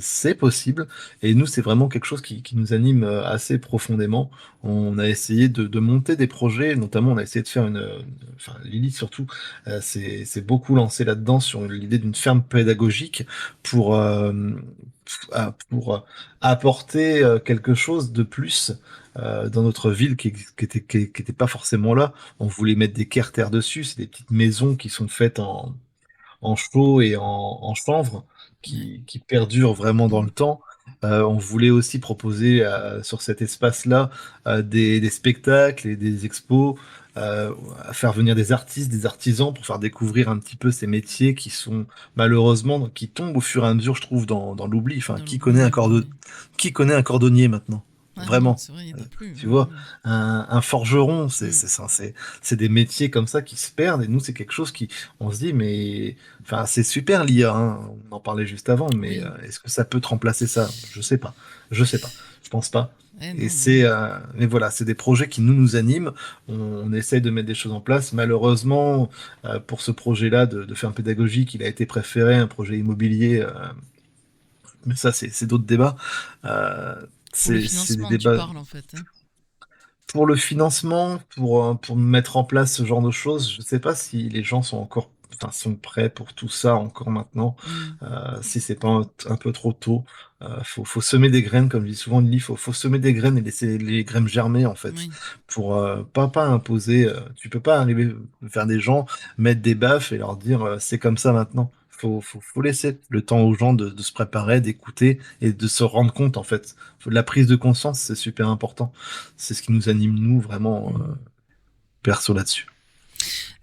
c'est possible et nous, c'est vraiment quelque chose qui nous anime, assez profondément. On a essayé de monter des projets, notamment on a essayé de faire enfin Lily surtout, s'est beaucoup lancée là-dedans sur l'idée d'une ferme pédagogique pour, pour apporter, quelque chose de plus, dans notre ville qui était pas forcément là. On voulait mettre des carters dessus, c'est des petites maisons qui sont faites en chaux et en chanvre, Ouais. qui perdurent vraiment dans Mmh. le temps. On voulait aussi proposer sur cet espace-là des spectacles et des expos, à faire venir des artistes, des artisans pour faire découvrir un petit peu ces métiers qui sont malheureusement qui tombent au fur et à mesure, je trouve, dans l'oubli. Enfin, Dans l'oubli, oui. qui connaît un cordonnier maintenant? Ah non, Vraiment. c'est vrai, il y en a plus. Tu Oui, vois, oui. un forgeron, Mmh. c'est des métiers comme ça qui se perdent et nous, c'est quelque chose qui, on se dit, mais, enfin, c'est super l'IA, hein, on en parlait juste avant, mais Oui. est-ce que ça peut te remplacer ça? Je sais pas. Je sais pas. Je pense pas. Eh Et non, non. mais voilà, c'est des projets qui nous animent. On essaye de mettre des choses en place. Malheureusement, pour ce projet-là de ferme pédagogique, il a été préféré un projet immobilier, mais ça, c'est d'autres débats. Euh, Pour le c'est des financement, tu débats. parles en fait, hein. Pour le financement, pour mettre en place ce genre de choses, je sais pas si les gens sont encore, enfin, sont prêts pour tout ça encore maintenant. Mmh. Si c'est pas un peu trop tôt. Faut semer des graines, comme je dis souvent, Lily, faut semer des graines et laisser les graines germer, en fait, Oui. pour pas imposer. Tu peux pas arriver vers des gens, mettre des baffes et leur dire c'est comme ça maintenant. Faut laisser le temps aux gens de se préparer, d'écouter et de se rendre compte, en fait. La prise de conscience, c'est super important. C'est ce qui nous anime, nous, vraiment, Mmh. perso là-dessus.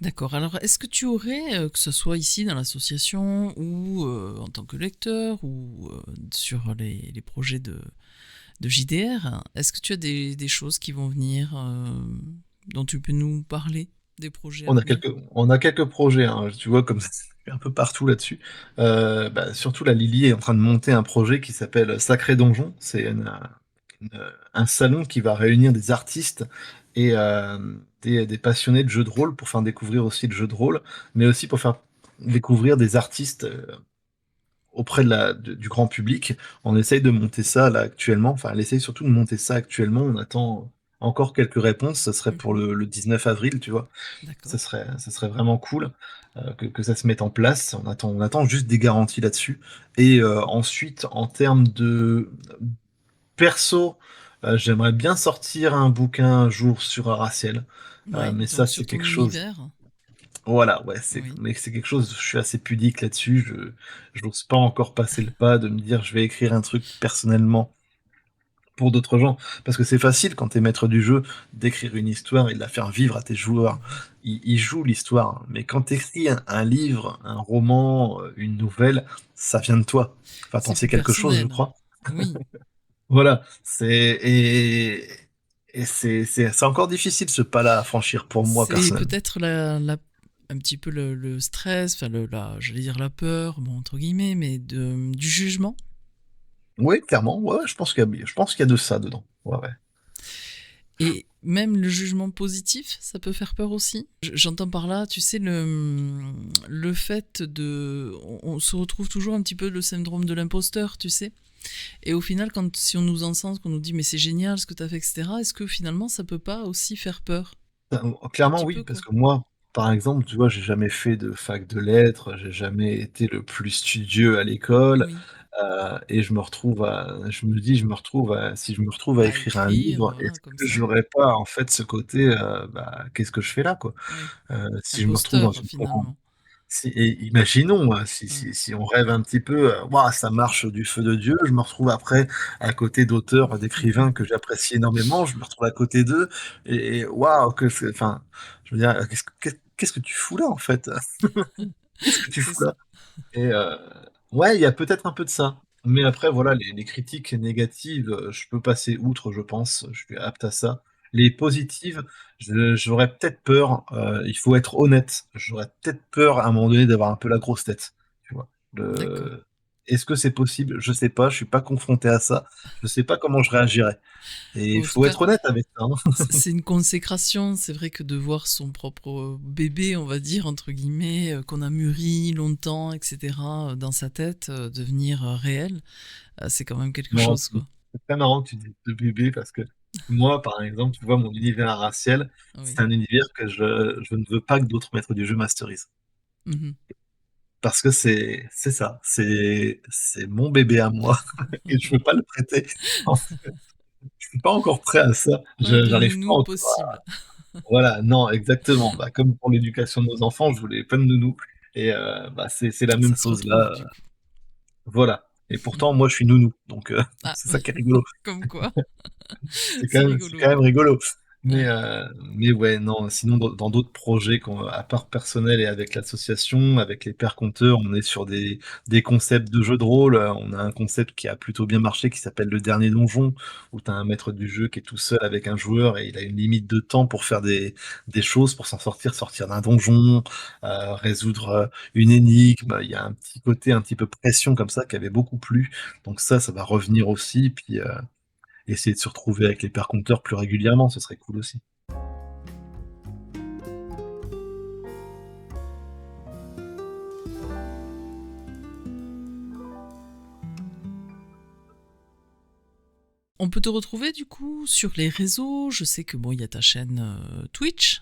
D'accord. Alors, est-ce que tu aurais, que ce soit ici dans l'association ou en tant que lecteur ou sur les projets de JDR, hein, est-ce que tu as des choses qui vont venir dont tu peux nous parler, des projets à venir? On a quelques projets, hein, tu vois, comme c'est un peu partout là-dessus. Bah, surtout, la Lily est en train de monter un projet qui s'appelle Sacré Donjon. C'est un salon qui va réunir des artistes et des passionnés de jeux de rôle pour faire découvrir aussi le jeu de rôle, mais aussi pour faire découvrir des artistes auprès du grand public. On essaye de monter ça là actuellement. Enfin, elle essaye surtout de monter ça actuellement. On attend encore quelques réponses. Ce serait pour Mhm. le 19 avril, tu vois. D'accord. Ça serait vraiment cool que ça se mette en place. On attend juste des garanties là-dessus. Et ensuite, en termes de perso, j'aimerais bien sortir un bouquin un jour sur Araciel. Ouais, Mais ça, donc sur c'est ton quelque chose. univers. Voilà, ouais, Oui. mais c'est quelque chose, je suis assez pudique là-dessus. Je n'ose pas encore passer le pas de me dire je vais écrire un truc personnellement pour d'autres gens. Parce que c'est facile quand tu es maître du jeu d'écrire une histoire et de la faire vivre à tes joueurs. Mhm. Ils jouent l'histoire. Mais quand tu écris un livre, un roman, une nouvelle, ça vient de toi. Enfin, t'en C'est sais plus quelque chose, je personnel. crois. Oui. Voilà. Et c'est encore difficile ce pas-là à franchir pour moi C'est personnellement. peut-être un petit peu le stress, enfin j'allais dire la peur, bon, entre guillemets, mais du jugement. Oui, clairement. Ouais, je pense qu'il y a de ça dedans. Ouais, ouais. Et même le jugement positif, ça peut faire peur aussi. J'entends par là, tu sais, le fait de... On se retrouve toujours un petit peu le syndrome de l'imposteur, tu sais. Et au final, si on nous encense, qu'on nous dit mais c'est génial ce que tu as fait, etc., est-ce que finalement ça peut pas aussi faire peur? Un Clairement, petit oui, peu, parce quoi. que moi, par exemple, tu vois, j'ai jamais fait de fac de lettres, j'ai jamais été le plus studieux à l'école, Oui. et je me retrouve si je me retrouve à À écrire un écrire, livre, voilà, est-ce comme que ça. j'aurais pas, en fait, ce côté, bah, qu'est-ce que je fais là, quoi? Oui. Si je me retrouve dans Imposteur, une grande finalement. Si et imaginons, Mm. si on rêve un petit peu, waouh, ça marche du feu de Dieu, je me retrouve après à côté d'auteurs, d'écrivains que j'apprécie énormément, je me retrouve à côté d'eux et waouh, enfin, je veux dire, qu'est-ce que tu fous là, en fait? Qu'est-ce que tu C'est fous là? ça. Et ouais, il y a peut-être un peu de ça. Mais après, voilà, les critiques négatives, je peux passer outre, je pense. Je suis apte à ça. Les positives, j'aurais peut-être peur, il faut être honnête, j'aurais peut-être peur à un moment donné d'avoir un peu la grosse tête, tu vois? D'accord. Le Est-ce que c'est possible? Je sais pas, je suis pas confronté à ça. Je sais pas comment je réagirais et il Bon, en tout faut cas, être honnête avec ça, hein. c'est une consécration. C'est vrai que de voir son propre bébé, on va dire, entre guillemets, qu'on a mûri longtemps, etc., dans sa tête, devenir réel, c'est quand même quelque Non, chose, quoi. c'est très marrant que tu dises ce bébé parce que moi, par exemple, tu vois, mon univers Araciel, c'est Oui. un univers que je ne veux pas que d'autres maîtres du jeu masterisent. Mhm. Parce que c'est ça, c'est mon bébé à moi et je veux pas le prêter. En fait, je suis pas encore prêt à ça. Ouais, le J'arrive pas nounou encore possible. voilà, non, exactement. Bah, comme pour l'éducation de nos enfants, je voulais pas de nounou et bah, c'est la même Ça se chose retrouve, là, du coup. voilà et pourtant moi je suis nounou donc Ah, c'est ça qui est rigolo. comme quoi, C'est c'est quand rigolo. même rigolo. Mais, Ouais. mais ouais, non, sinon dans d'autres projets qu'on à part personnel et avec l'association, avec les pairs compteurs, on est sur des concepts de jeux de rôle. On a un concept qui a plutôt bien marché qui s'appelle le dernier donjon, où tu as un maître du jeu qui est tout seul avec un joueur et il a une limite de temps pour faire des choses, pour s'en sortir, sortir d'un donjon, résoudre, une énigme. Il y a un petit côté un petit peu pression comme ça qui avait beaucoup plu. Donc ça va revenir aussi. Puis, essayer de se retrouver avec les pairs compteurs plus régulièrement, ce serait cool aussi. On peut te retrouver, du coup, sur les réseaux. Je sais que, bon, il y a ta chaîne Twitch.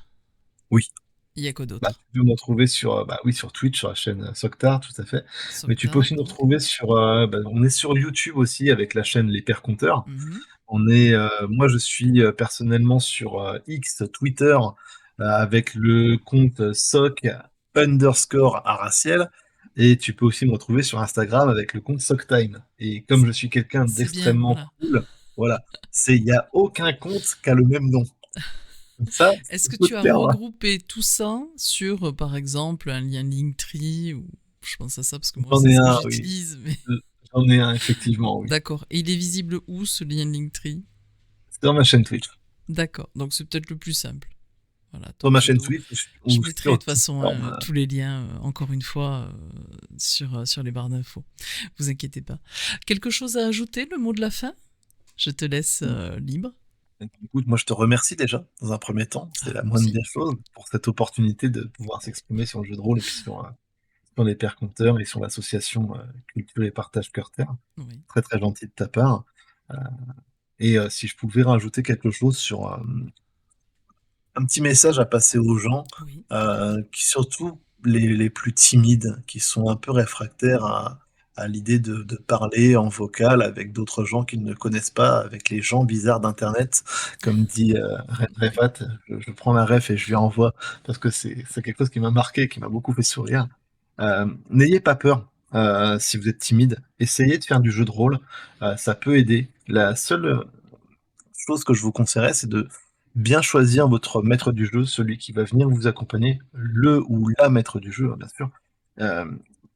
Oui, Il y a quoi bah, d'autre? tu peux me retrouver sur, bah, oui, sur Twitch, sur la chaîne, Soctar, tout à fait. Mais tu peux Soctar, aussi nous oui. retrouver sur, bah, on est sur YouTube aussi avec la chaîne Les Pairs Compteurs. Mhm. On est, moi je suis, personnellement sur, X, Twitter, avec le compte, soc_Araciel et tu peux aussi me retrouver sur Instagram avec le compte Soctime et comme je suis quelqu'un C'est bien, d'extrêmement voilà. cool, voilà, il y a aucun compte qui a le même nom. Comme ça, Est-ce il que faut tu te as perdre. regroupé tout ça sur, par exemple, un lien Linktree ou je pense à ça parce que moi, J'en c'est ai ce que un, oui. j'utilise, mais J'en ai un, effectivement, oui. d'accord. Et il est visible où, ce lien Linktree? C'est dans ma chaîne Twitch. D'accord. Donc, c'est peut-être le plus simple. Voilà, Sur ton ma chaîne pseudo. Twitch, Je ou mettrai de sur toute façon, TikTok. hein, tous les liens, encore une fois, sur les barres d'infos. Vous inquiétez pas. Quelque chose à ajouter, le mot de la fin? Je te laisse libre. Écoute, moi je te remercie déjà, dans un premier temps. C'est Ah, la moi moindre aussi. des choses pour cette opportunité de pouvoir s'exprimer sur le jeu de rôle et puis sur les pairs compteurs et sur l'association Culture et Partage Cœur-Terre. Oui. Très très gentil de ta part. Euh, et si je pouvais rajouter quelque chose sur un petit message à passer aux gens, Oui. qui surtout les plus timides, qui sont un peu réfractaires à l'idée de parler en vocal avec d'autres gens qu'ils ne connaissent pas, avec les gens bizarres d'internet, comme dit Revat, je prends la ref et je lui envoie parce que c'est quelque chose qui m'a marqué, qui m'a beaucoup fait sourire. N'ayez pas peur. Si vous êtes timide, essayez de faire du jeu de rôle, ça peut aider. La seule chose que je vous conseillerais, c'est de bien choisir votre maître du jeu, celui qui va venir vous accompagner, le ou la maître du jeu, hein, bien sûr, euh,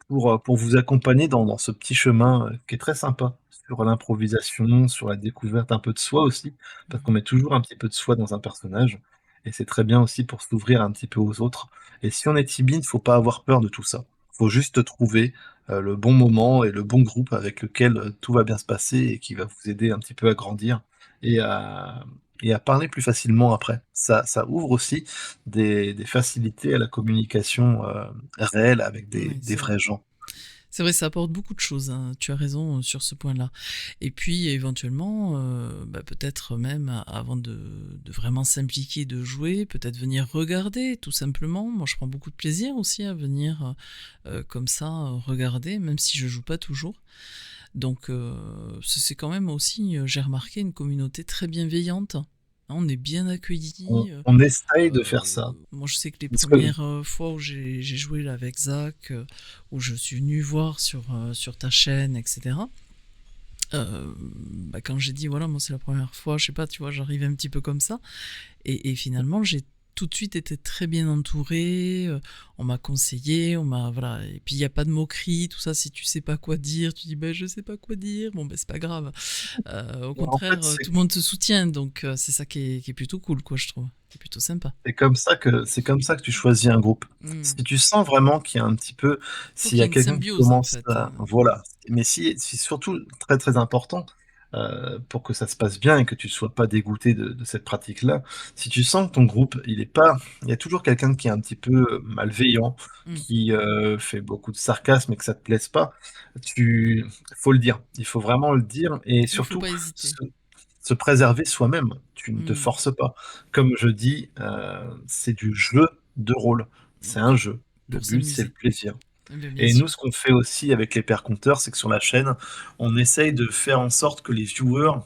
pour vous accompagner dans ce petit chemin qui est très sympa, sur l'improvisation, sur la découverte un peu de soi aussi, parce qu'on Mhm. met toujours un petit peu de soi dans un personnage, et c'est très bien aussi pour s'ouvrir un petit peu aux autres. Et si on est timide, faut pas avoir peur de tout ça. Faut juste trouver le bon moment et le bon groupe avec lequel tout va bien se passer et qui va vous aider un petit peu à grandir et à, et à parler plus facilement après. Ça ouvre aussi des facilités à la communication réelle avec Oui, des c'est vrai. vrais gens. C'est vrai, ça apporte beaucoup de choses, hein. Tu as raison sur ce point-là. Et puis, éventuellement, peut-être même avant de vraiment s'impliquer, de jouer, peut-être venir regarder, tout simplement. Moi, je prends beaucoup de plaisir aussi à venir comme ça regarder, même si je joue pas toujours. Donc, c'est quand même aussi, j'ai remarqué, une communauté très bienveillante. Hein, on est bien accueillis. On essaye de faire ça. Moi, je sais que les Parce que, premières fois où j'ai joué là avec Zach, où je suis venu voir sur ta chaîne, etc., quand j'ai dit, voilà, moi c'est la première fois, je sais pas, tu vois, j'arrivais un petit peu comme ça, et finalement, j'ai tout de suite été très bien entourée. On m'a conseillé, voilà. Et puis il y a pas de moquerie, tout ça. Si tu sais pas quoi dire, tu dis ben je sais pas quoi dire. Bon ben c'est pas grave. Au En contraire, fait, tout le monde te soutient, donc c'est ça qui est plutôt cool, quoi, je trouve. Qui est plutôt sympa. c'est comme ça que tu choisis un groupe. Si Hmm. tu sens vraiment qu'il y a un petit peu, Faut s'il y qu'il y a ait une quelqu'un qui symbiose en commence fait. à, voilà. Mais si, c'est surtout très très important pour que ça se passe bien et que tu ne sois pas dégoûté de cette pratique-là. Si tu sens que ton groupe, il est pas, il y a toujours quelqu'un qui est un petit peu malveillant, Hmm. qui fait beaucoup de sarcasme et que ça te plaise pas, faut le dire. Il faut vraiment le dire et Il faut surtout pas hésiter. se préserver soi-même. Tu ne te Hmm. forces pas. Comme je dis, c'est du jeu de rôle. C'est un Oui, jeu. Le pour but, c'est le s'amuser. plaisir. Eh bien Et nous, sûr. ce qu'on fait aussi avec les pairs compteurs, c'est que sur la chaîne, on essaye de faire en sorte que les viewers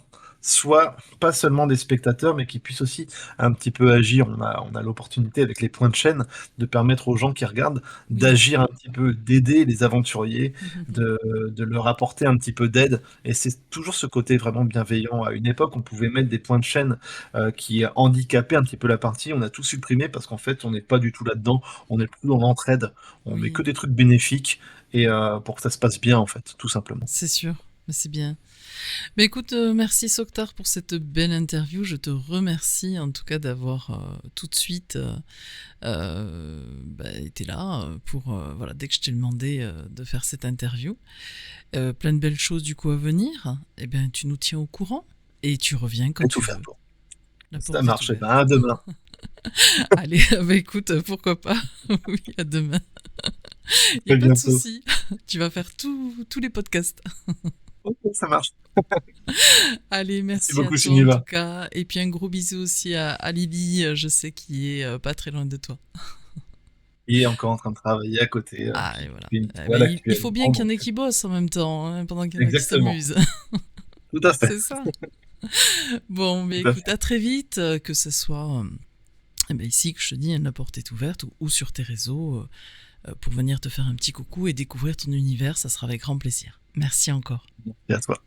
soient pas seulement des spectateurs, mais qu'ils puissent aussi un petit peu agir. On a l'opportunité avec les points de chaîne de permettre aux gens qui regardent Oui. d'agir un petit peu, d'aider les aventuriers, de, de leur apporter un petit peu d'aide. Et c'est toujours ce côté vraiment bienveillant. À une époque, on pouvait mettre des points de chaîne qui handicapaient un petit peu la partie. On a tout supprimé parce qu'en fait, on n'est pas du tout là-dedans. On est plus dans l'entraide. On met que Oui, des trucs bénéfiques et pour que ça se passe bien en fait, tout simplement. c'est sûr. Mais c'est bien. Mais écoute, merci Soktar pour cette belle interview. Je te remercie en tout cas d'avoir tout de suite été là pour voilà, dès que je t'ai demandé de faire cette interview. Plein de belles choses du coup à venir. Eh bien, tu nous tiens au courant et tu reviens Et quand tout tu faire veux. pour. La Ça porte est marche. Et ben à ouverte. demain. Allez, bah écoute, pourquoi pas. Oui, à demain. Il n'y À a pas de bientôt. souci. Tu vas faire tous les podcasts. Ok, ça marche. Allez, Merci merci à beaucoup, toi en tout Shiniva. cas. Et puis un gros bisou aussi à Lily, je sais qu'il est pas très loin de toi. Il est encore en train de travailler à côté. Ah, et voilà. Puis une Eh ben, toile il faut bien actuellement. qu'il y en Donc, ait qui bossent en même temps, hein, pendant qu'il y en a qui exactement. s'amusent. Tout à fait. C'est ça. Bon, mais Tout à écoute, fait. à très vite, que ce soit ici que je te dis, hein, la porte est ouverte, ou sur tes réseaux, pour venir te faire un petit coucou et découvrir ton univers, ça sera avec grand plaisir. Merci encore. Et à toi.